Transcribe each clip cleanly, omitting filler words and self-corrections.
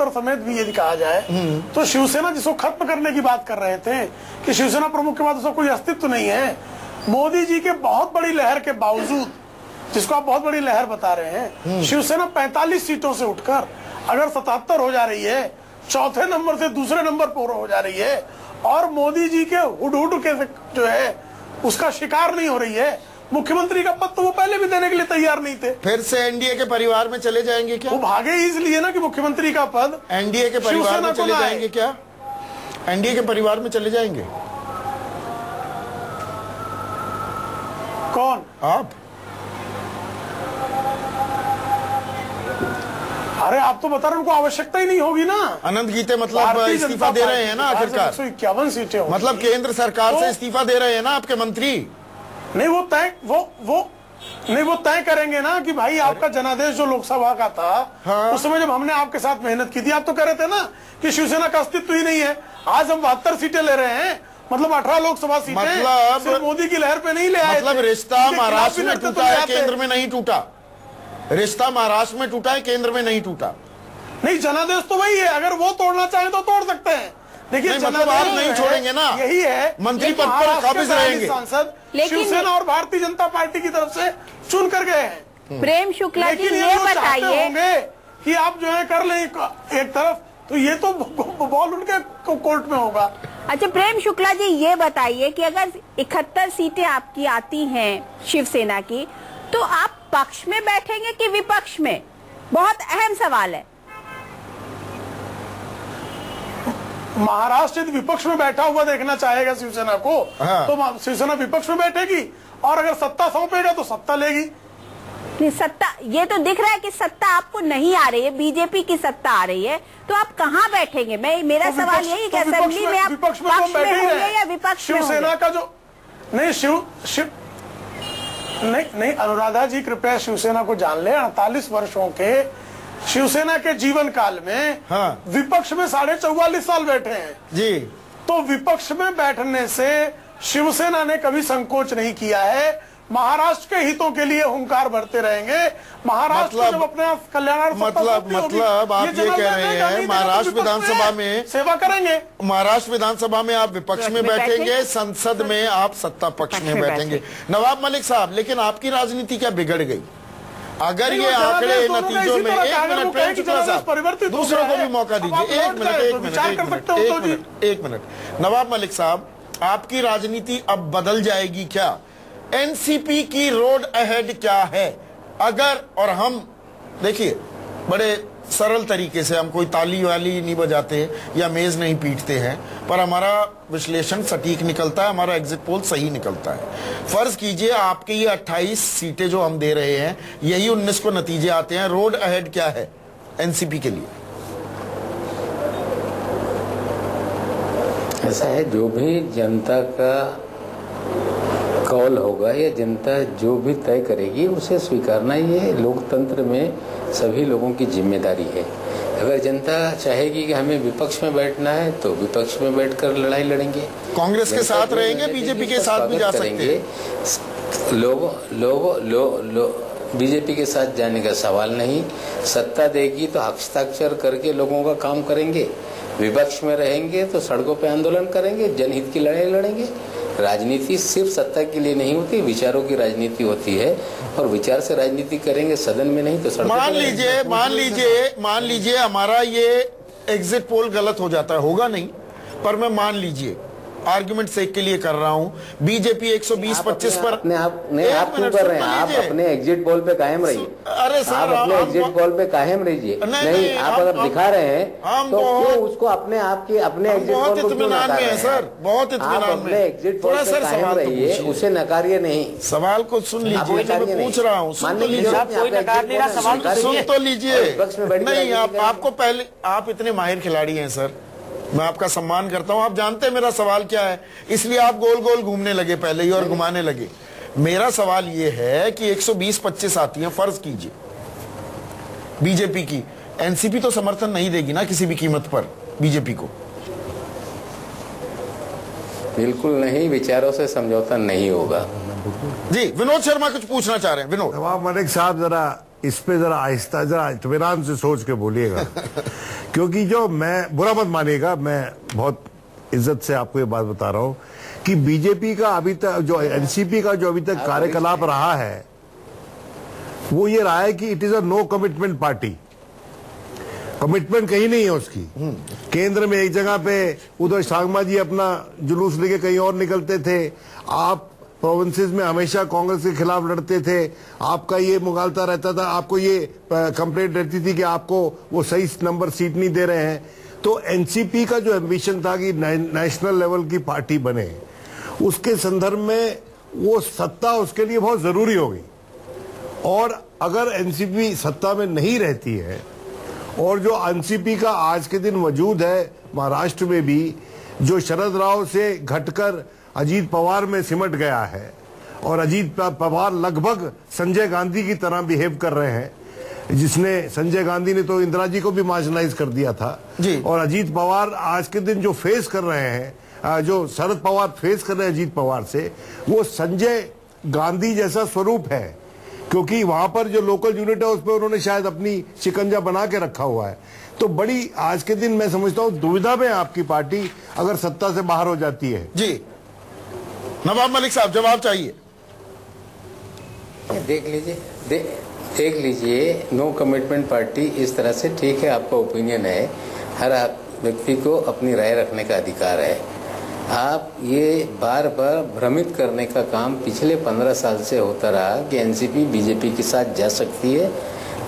समेत भी यदि कहा जाए तो शिवसेना जिसको खत्म करने की बात कर रहे थे कि शिवसेना प्रमुख के बाद उसका कोई अस्तित्व नहीं है, मोदी जी के बहुत बड़ी लहर के बावजूद, जिसको आप बहुत बड़ी लहर बता रहे हैं, शिवसेना 45 सीटों से उठकर अगर 77 हो जा रही है, चौथे नंबर से दूसरे नंबर पर हो जा रही है और मोदी जी के हुड के जो है उसका शिकार नहीं हो रही है, मुख्यमंत्री का पद तो वो पहले भी देने के लिए तैयार नहीं थे। फिर से एनडीए के परिवार में चले जाएंगे क्या? वो भागे इसलिए ना कि मुख्यमंत्री का पद एनडीए के परिवार में चले जाएंगे क्या? एनडीए के परिवार में चले जाएंगे? कौन? आप? अरे आप तो बता रहे हैं उनको आवश्यकता ही नहीं होगी ना। अनंत गीते मतलब इस्तीफा दे रहे हैं ना आखिरकार? 151 सीटें मतलब केंद्र सरकार से इस्तीफा दे रहे हैं ना आपके मंत्री? नहीं वो तय करेंगे ना कि भाई आपका जनादेश जो लोकसभा का था, हाँ। उस समय जब हमने आपके साथ मेहनत की थी, आप तो कह रहे थे ना कि शिवसेना का अस्तित्व ही नहीं है। आज हम 72 सीटें ले रहे हैं, मतलब 18 लोकसभा सीटें, मतलब सिर्फ मोदी की लहर पे नहीं ले आए। मतलब रिश्ता महाराष्ट्र में टूटा है, केंद्र में नहीं टूटा। रिश्ता महाराष्ट्र में टूटा है, केंद्र में नहीं टूटा। नहीं, जनादेश तो वही है, अगर वो तोड़ना चाहे तो तोड़ सकते हैं। देखिए मतलब आप नहीं छोड़ेंगे ना, यही है मंत्री पद पर काबिज रहेंगे। सांसद शिवसेना और भारतीय जनता पार्टी की तरफ से चुन कर गए हैं। प्रेम शुक्ला जी ये बताइए होंगे कि आप जो है कर लें एक तरफ, तो ये तो बॉल उनके कोर्ट में होगा। अच्छा प्रेम शुक्ला जी ये बताइए कि अगर 71 सीटें आपकी आती हैं शिवसेना की, तो आप पक्ष में बैठेंगे कि विपक्ष में? बहुत अहम सवाल है। महाराष्ट्र यदि विपक्ष में बैठा हुआ देखना चाहेगा शिवसेना को, हाँ। तो शिवसेना विपक्ष में बैठेगी और अगर सत्ता सौंपेगा तो सत्ता लेगी। नहीं, सत्ता ये तो दिख रहा है कि सत्ता आपको नहीं आ रही है, बीजेपी की सत्ता आ रही है, तो आप कहाँ बैठेंगे? मेरा तो सवाल यही कि असेंबली में आप विपक्ष में होंगे या विपक्ष? शिवसेना का जो नहीं अनुराधा जी कृपया शिवसेना को जान ले, 48 वर्षों के शिवसेना के जीवन काल में हाँ। विपक्ष में 44.5 साल बैठे हैं जी, तो विपक्ष में बैठने से शिवसेना ने कभी संकोच नहीं किया है। महाराष्ट्र के हितों के लिए हुंकार भरते रहेंगे। महाराष्ट्र जब अपने कल्याणार्थ मतलब आप ये कह रहे हैं महाराष्ट्र विधानसभा में सेवा करेंगे, महाराष्ट्र विधानसभा में आप विपक्ष में बैठेंगे, संसद में आप सत्ता पक्ष में बैठेंगे। नवाब मलिक साहब, लेकिन आपकी राजनीति क्या बिगड़ गई अगर ये आंकड़े नतीजों में? एक मिनट प्रेम शुक्ला साहब, दूसरों को भी मौका दीजिए। एक मिनट नवाब मलिक साहब, आपकी राजनीति अब बदल जाएगी क्या? एनसीपी की रोड अहेड क्या है? अगर और हम देखिए बड़े सरल तरीके से, हम कोई ताली वाली नहीं बजाते या मेज नहीं पीटते हैं, पर हमारा विश्लेषण सटीक निकलता है, हमारा एग्जिट पोल सही निकलता है। फर्ज कीजिए आपके ये 28 सीटें जो हम दे रहे हैं, यही 19 को नतीजे आते हैं, रोड अहेड क्या है एनसीपी के लिए? ऐसा है, जो भी जनता का कॉल होगा या जनता जो भी तय करेगी उसे स्वीकारना, ये लोकतंत्र में सभी लोगों की जिम्मेदारी है। अगर जनता चाहेगी कि हमें विपक्ष में बैठना है तो विपक्ष में बैठकर लड़ाई लड़ेंगे, कांग्रेस के साथ रहेंगे, बीजेपी के साथ भी जा सकते हैं। बीजेपी के साथ जाने का सवाल नहीं। सत्ता देगी तो हस्ताक्षर करके लोगों का काम करेंगे, विपक्ष में रहेंगे तो सड़कों पे आंदोलन करेंगे, जनहित की लड़ाई लड़ेंगे। राजनीति सिर्फ सत्ता के लिए नहीं होती, विचारों की राजनीति होती है, और विचार से राजनीति करेंगे, सदन में नहीं तो सड़कों पे। मान लीजिए हमारा ये एग्जिट पोल गलत हो जाता है, होगा नहीं, पर मैं मान लीजिए आर्गुमेंट सेक के लिए कर रहा हूं, बीजेपी 120-25 पर अपने आप नहीं, आप क्यों कर रहे हैं? आप अपने एग्जिट पोल पे कायम रहिए। अरे सर, आप अपने एग्जिट पोल पे कायम रहिए। नहीं, आप अगर दिखा रहे हैं तो क्यों उसको अपने आप की अपने एग्जिट पोल को क्यों नकार रहे हैं? सर बहुत इत्मीनान में अपने एग्जिट पोल पे कायम रहिए, उसे नकारिए नहीं। सवाल को सुन लीजिए जो मैं पूछ रहा हूँ, सुन तो लीजिए। नहीं, आपको पहले, आप इतने माहिर खिलाड़ी हैं सर, मैं आपका सम्मान करता हूं, आप जानते हैं मेरा सवाल क्या है, इसलिए आप गोल गोल घूमने लगे पहले ही और घुमाने लगे। मेरा सवाल यह है कि 120-25 आती है, फर्ज कीजिए बीजेपी की, एनसीपी तो समर्थन नहीं देगी ना किसी भी कीमत पर बीजेपी को? बिल्कुल नहीं, विचारों से समझौता नहीं होगा। जी विनोद शर्मा कुछ पूछना चाह रहे हैं। विनोद। नवाब मलिक साहब, जरा इस पे जरा आहिस्ता, जरा इत्मीनान से सोच के बोलिएगा क्योंकि जो मैं, बुरा मत मानिएगा, मैं बहुत इज्जत से आपको ये बात बता रहा हूं कि बीजेपी का अभी तक जो एनसीपी का जो अभी तक कार्यकलाप रहा है वो ये रहा है कि it is a no commitment party. Commitment कहीं नहीं है उसकी। केंद्र में एक जगह पे उधर सांगमा जी अपना जुलूस लेके कहीं और निकलते थे, आप प्रोविंसेस में हमेशा कांग्रेस के खिलाफ लड़ते थे, आपका ये मुगालता रहता था, आपको ये कंप्लेंट रहती थी कि आपको वो सही नंबर सीट नहीं दे रहे हैं। तो एनसीपी का जो एम्बिशन था कि नेशनल लेवल की पार्टी बने, उसके संदर्भ में वो सत्ता उसके लिए बहुत जरूरी होगी। और अगर एनसीपी सत्ता में नहीं रहती है और जो एनसीपी का आज के दिन वजूद है महाराष्ट्र में भी, जो शरद राव से घटकर अजीत पवार में सिमट गया है और अजीत पवार लगभग संजय गांधी की तरह बिहेव कर रहे हैं, जिसने संजय गांधी ने तो इंदिरा जी को भी मार्जिनलाइज कर दिया था जी। और अजीत पवार आज के दिन जो फेस कर रहे हैं, जो शरद पवार फेस कर रहे हैं अजीत पवार से, वो संजय गांधी जैसा स्वरूप है, क्योंकि वहां पर जो लोकल यूनिट है उस पर उन्होंने शायद अपनी शिकंजा बना के रखा हुआ है। तो बड़ी आज के दिन मैं समझता हूं दुविधा में आपकी पार्टी अगर सत्ता से बाहर हो जाती है। जी नवाब मलिक साहब, जवाब चाहिए। देख लीजिए, नो कमिटमेंट पार्टी इस तरह से ठीक है, आपका ओपिनियन है, हर व्यक्ति को अपनी राय रखने का अधिकार है। आप ये बार बार भ्रमित करने का काम पिछले 15 साल से होता रहा कि एनसीपी बीजेपी के साथ जा सकती है।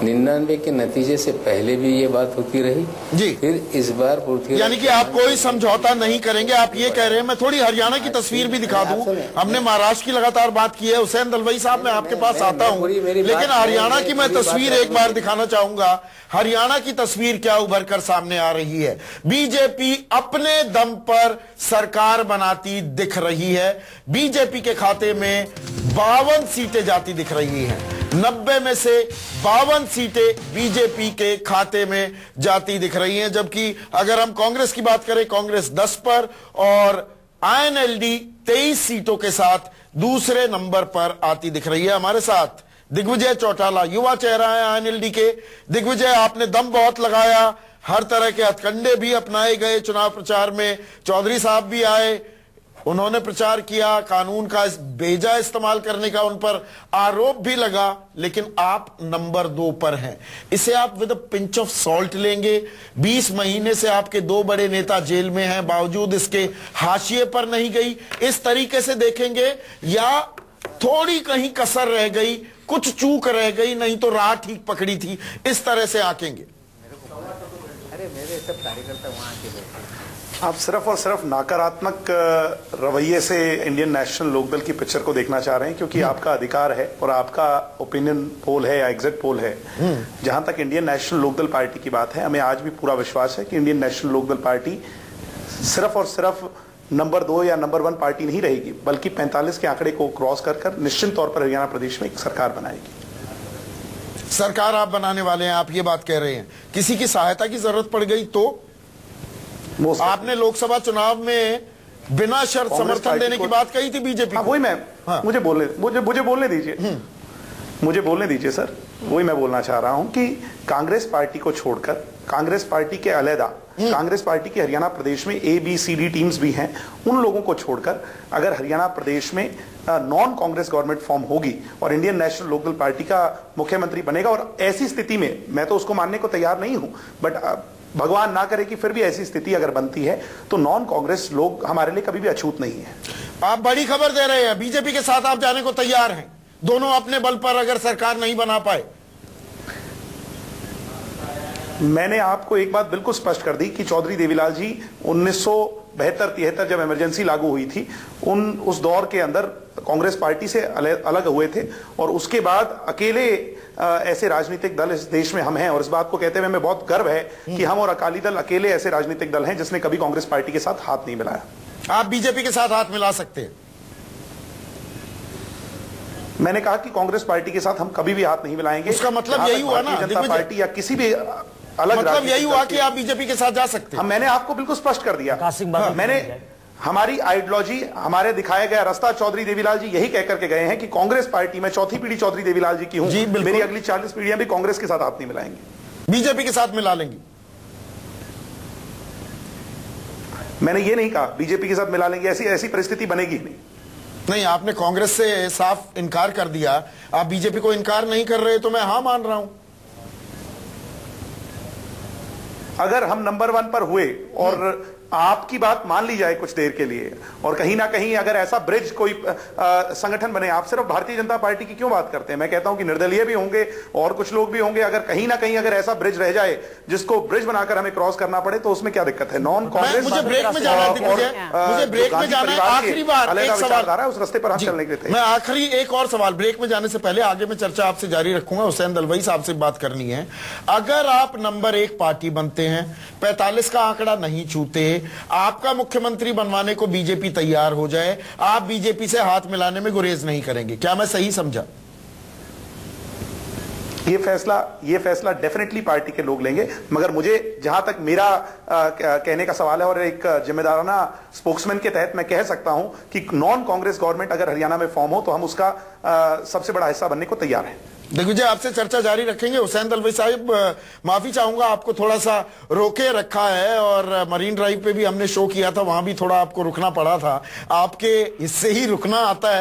99 के नतीजे से पहले भी ये बात होती रही जी। फिर इस बार पूर्ति, यानी कि आप कोई समझौता नहीं करेंगे, आप ये कह रहे हैं। मैं थोड़ी हरियाणा की तस्वीर भी दिखा दूं, हमने महाराष्ट्र की लगातार बात की है। हुसैन दलवाई साहब, मैं आपके पास आता हूं, लेकिन हरियाणा की मैं तस्वीर एक बार दिखाना चाहूंगा। हरियाणा की तस्वीर क्या उभर कर सामने आ रही है। बीजेपी अपने दम पर सरकार बनाती दिख रही है। बीजेपी के खाते में 52 सीटें जाती दिख रही हैं। 90 में से 52 सीटें बीजेपी के खाते में जाती दिख रही हैं, जबकि अगर हम कांग्रेस की बात करें, कांग्रेस 10 पर और आईएनएलडी 23 सीटों के साथ दूसरे नंबर पर आती दिख रही है। हमारे साथ दिग्विजय चौटाला, युवा चेहरा है आईएनएलडी के। दिग्विजय, आपने दम बहुत लगाया, हर तरह के हथकंडे भी अपनाए गए चुनाव प्रचार में। चौधरी साहब भी आए, उन्होंने प्रचार किया, कानून का बेजा इस्तेमाल करने का उन पर आरोप भी लगा, लेकिन आप नंबर 2 पर हैं। इसे आप with a pinch of salt लेंगे। 20 महीने से आपके 2 बड़े नेता जेल में हैं, बावजूद इसके हाशिए पर नहीं गई, इस तरीके से देखेंगे, या थोड़ी कहीं कसर रह गई, कुछ चूक रह गई, नहीं तो राह ठीक पकड़ी थी, इस तरह से आंकेंगे? अरे मेरे सब कार्यकर्ता वहां के बैठे। आप सिर्फ और सिर्फ नकारात्मक रवैये से इंडियन नेशनल लोकदल की पिक्चर को देखना चाह रहे हैं, क्योंकि आपका अधिकार है और आपका ओपिनियन पोल है या एग्जिट पोल है। जहां तक इंडियन नेशनल लोकदल पार्टी की बात है, हमें आज भी पूरा विश्वास है कि इंडियन नेशनल लोकदल पार्टी सिर्फ और सिर्फ नंबर 2 या नंबर 1 पार्टी नहीं रहेगी, बल्कि 45 के आंकड़े को क्रॉस कर निश्चित तौर पर हरियाणा प्रदेश में एक सरकार बनाएगी। सरकार आप बनाने वाले हैं, आप ये बात कह रहे हैं। किसी की सहायता की जरूरत पड़ गई तो? आपने लोकसभा चुनाव में बिना शर्त समर्थन देने की बात कही थी बीजेपी को। वही मैं, मुझे बोलने दीजिए, मुझे बोलने दीजिए सर। वही मैं बोलना चाह रहा हूं कि कांग्रेस पार्टी को छोड़कर, कांग्रेस पार्टी के अलहदा, कांग्रेस पार्टी के हरियाणा प्रदेश में ABCD टीम्स भी हैं, उन लोगों को छोड़कर अगर हरियाणा प्रदेश में नॉन कांग्रेस गवर्नमेंट फॉर्म होगी और इंडियन नेशनल लोकदल पार्टी का मुख्यमंत्री बनेगा, और ऐसी स्थिति में मैं तो उसको मानने को तैयार नहीं हूं, बट भगवान ना करे कि फिर भी ऐसी स्थिति अगर बनती है तो नॉन कांग्रेस लोग हमारे लिए कभी भी अछूत नहीं है। आप बड़ी खबर दे रहे हैं, बीजेपी के साथ आप जाने को तैयार हैं, दोनों अपने बल पर अगर सरकार नहीं बना पाए। मैंने आपको एक बात बिल्कुल स्पष्ट कर दी कि चौधरी देवीलाल जी 1972-73 जब इमरजेंसी लागू हुई थी, उस दौर के अंदर कांग्रेस पार्टी से अलग हुए थे, और उसके बाद अकेले ऐसे राजनीतिक दल इस देश में हम हैं, और इस बात को कहते हुए हमें बहुत गर्व है कि हम और अकाली दल अकेले ऐसे राजनीतिक दल हैं जिसने कभी कांग्रेस पार्टी के साथ हाथ नहीं मिलाया। आप बीजेपी के साथ हाथ मिला सकते हैं? मैंने कहा कि कांग्रेस पार्टी के साथ हम कभी भी हाथ नहीं मिलाएंगे। उसका मतलब यही हुआ ना, जनता पार्टी या किसी भी अलग, मतलब यही हुआ कि आप बीजेपी के साथ जा सकते हैं। मैंने आपको बिल्कुल स्पष्ट कर दिया। हमारी आइडियोलॉजी, हमारे दिखाया गया रास्ता चौधरी देवीलाल जी यही कहकर के गए हैं कि कांग्रेस पार्टी में चौथी पीढ़ी चौधरी देवीलाल जी की हूं, मेरी अगली 40 पीढ़ियां भी कांग्रेस के साथ हाथ नहीं मिलाएंगे, बीजेपी के साथ मिला लेंगी। मैंने ये नहीं कहा बीजेपी के साथ मिला लेंगे, ऐसी परिस्थिति बनेगी नहीं। नहीं, आपने कांग्रेस से साफ इनकार कर दिया, आप बीजेपी को इनकार नहीं कर रहे तो मैं हाँ मान रहा हूं। अगर हम नंबर 1 पर हुए और आपकी बात मान ली जाए कुछ देर के लिए, और कहीं ना कहीं अगर ऐसा ब्रिज कोई संगठन बने, आप सिर्फ भारतीय जनता पार्टी की क्यों बात करते हैं, मैं कहता हूं कि निर्दलीय भी होंगे और कुछ लोग भी होंगे, अगर कहीं ना कहीं अगर ऐसा ब्रिज रह जाए जिसको ब्रिज बनाकर हमें क्रॉस करना पड़े तो उसमें क्या दिक्कत है। नॉन कांग्रेस, मुझे ब्रेक में जाना है, मुझे ब्रेक में जाना है। आखिरी बार एक सवाल, उस रास्ते पर हम चलने के लिए, मैं आखिरी एक और सवाल, ब्रेक में जाने से पहले आगे मैं चर्चा आपसे जारी रखूंगा। हुसैन दलवाई साहब से बात करनी है। अगर आप नंबर 1 पार्टी बनते हैं, 45 का आंकड़ा नहीं छूते, आपका मुख्यमंत्री बनवाने को बीजेपी तैयार हो जाए, आप बीजेपी से हाथ मिलाने में गुरेज नहीं करेंगे, क्या मैं सही समझा? ये फैसला डेफिनेटली पार्टी के लोग लेंगे, मगर मुझे जहां तक मेरा कहने का सवाल है और एक जिम्मेदाराना स्पोक्समैन के तहत मैं कह सकता हूं कि नॉन कांग्रेस गवर्नमेंट अगर हरियाणा में फॉर्म हो तो हम उसका सबसे बड़ा हिस्सा बनने को तैयार हैं। दिग्विजय, आपसे चर्चा जारी रखेंगे। हुसैन दलवाई साहब, माफी चाहूंगा, आपको थोड़ा सा रोके रखा है और मरीन ड्राइव पे भी हमने शो किया था, वहां भी थोड़ा आपको रुकना पड़ा था, आपके हिस्से ही रुकना आता है।